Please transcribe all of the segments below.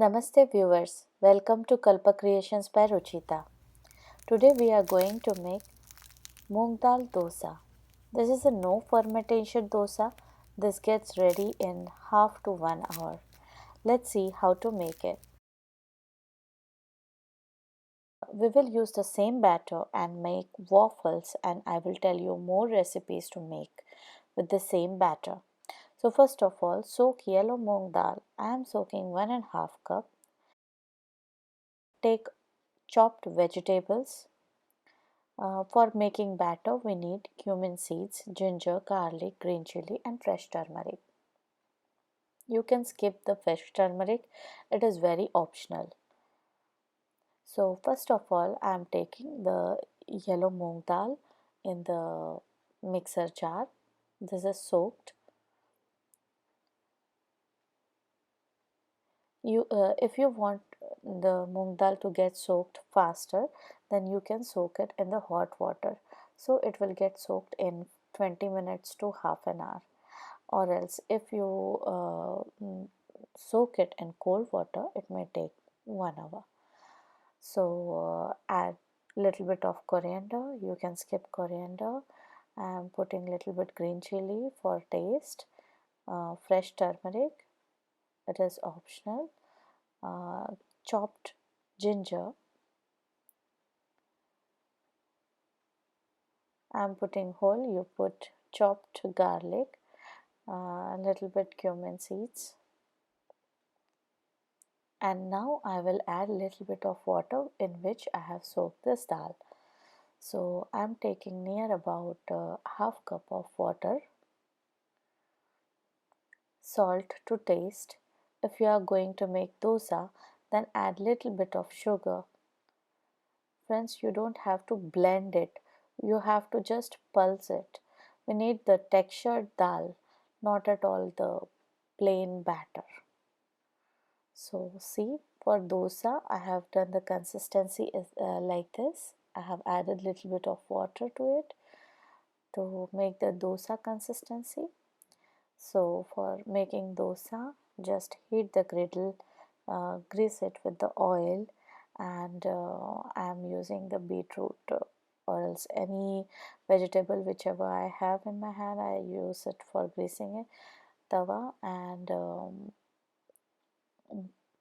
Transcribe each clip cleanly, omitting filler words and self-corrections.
Namaste viewers, welcome to Kalpa Creations by Ruchita. Today we are going to make Moong Dal Dosa. This is a no fermentation dosa. This gets ready in half to 1 hour. Let's see how to make it. We will use the same batter and make waffles, and I will tell you more recipes to make with the same batter. So first of all, soak yellow moong dal. I am soaking 1.5 cup. Take chopped vegetables. For making batter, we need cumin seeds, ginger, garlic, green chili, and fresh turmeric. You can skip the fresh turmeric, it is very optional. So, first of all, I am taking the yellow moong dal in the mixer jar. This is soaked. If you want the moong dal to get soaked faster, then you can soak it in the hot water. So it will get soaked in 20 minutes to half an hour. Or else, if you soak it in cold water, it may take 1 hour. So add little bit of coriander. You can skip coriander. I'm putting little bit green chili for taste. Fresh turmeric. It is optional. Chopped ginger. I'm putting whole. You put chopped garlic. A little bit cumin seeds. And now I will add a little bit of water in which I have soaked this dal. So I'm taking near about half cup of water, salt to taste. If you are going to make dosa, then add little bit of sugar. Friends, you don't have to blend it. You have to just pulse it. We need the textured dal, not at all the plain batter. So see, for dosa, I have done the consistency is like this. I have added little bit of water to it to make the dosa consistency. So for making dosa, just heat the griddle, grease it with the oil, and I am using the beetroot or else any vegetable whichever I have in my hand. I use it for greasing it tawa and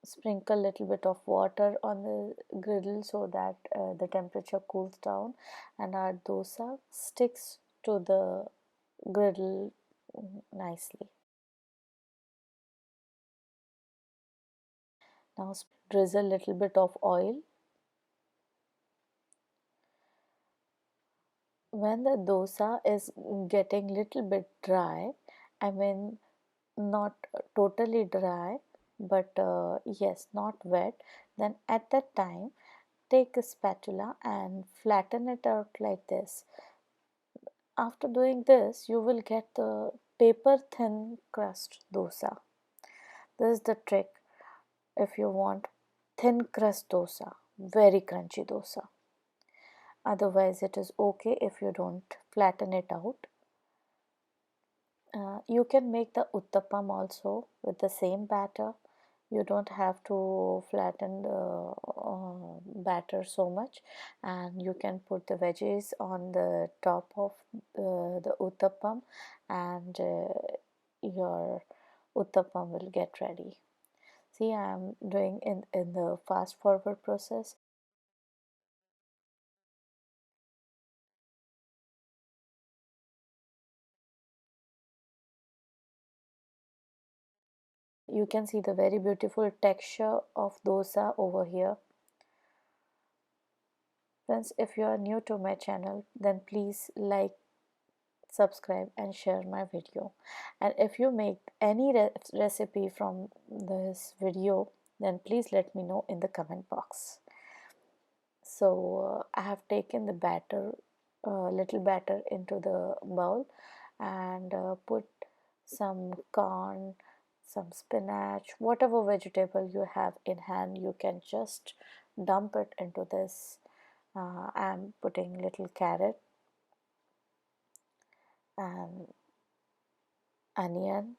sprinkle little bit of water on the griddle so that the temperature cools down and our dosa sticks to the griddle nicely. Now drizzle little bit of oil. When the dosa is getting little bit dry, I mean not totally dry, but yes, not wet, then at that time take a spatula and flatten it out like this. After doing this, you will get the paper thin crust dosa. This is the trick if you want thin crust dosa, very crunchy dosa. Otherwise, it is okay if you don't flatten it out. You can make the uttapam also with the same batter. You don't have to flatten the batter so much, and you can put the veggies on the top of the uttapam, and your uttapam will get ready. See, I am doing in the fast forward process. You can see the very beautiful texture of dosa over here. Friends, if you are new to my channel, then please like, subscribe and share my video. And if you make any recipe from this video, then please let me know in the comment box. So I have taken the batter, little batter into the bowl and put some corn, some spinach, whatever vegetable you have in hand, you can just dump it into this. I'm putting little carrot and onion.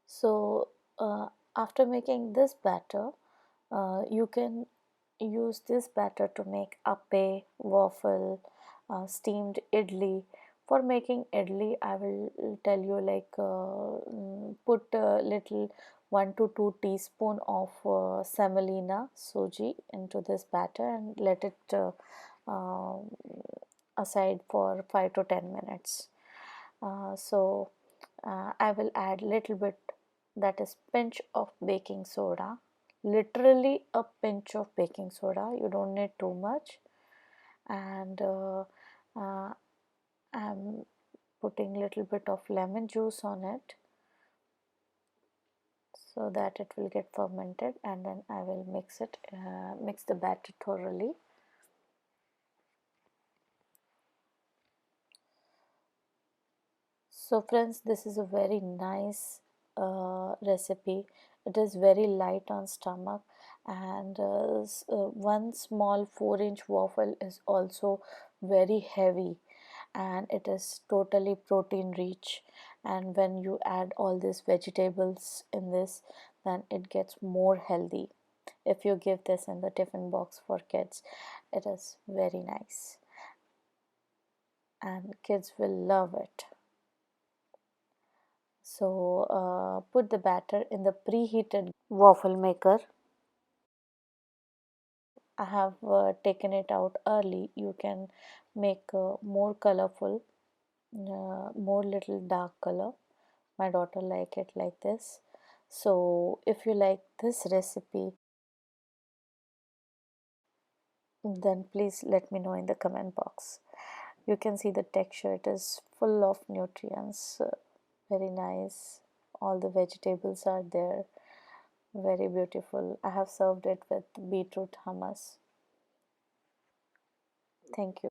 So After making this batter, you can use this batter to make appe, waffle, steamed idli. For making idli, I will tell you like put a little 1 to 2 teaspoon of semolina suji into this batter and let it uh, aside for 5 to 10 minutes. I will add little bit, that is pinch of baking soda, literally a pinch of baking soda. You don't need too much. And uh, I'm putting little bit of lemon juice on it so that it will get fermented, and then I will mix the batter thoroughly. So friends, this is a very nice recipe. It is very light on stomach, and one small 4-inch waffle is also very heavy, and it is totally protein rich. And when you add all these vegetables in this, then it gets more healthy. If you give this in the tiffin box for kids, it is very nice, and kids will love it. So put the batter in the preheated waffle maker. I have taken it out early. You can make more colorful, more little dark color. My daughter like it like this. So if you like this recipe, then please let me know in the comment box. You can see the texture. It is full of nutrients. Very nice. All the vegetables are there. Very beautiful. I have served it with beetroot hummus. Thank you.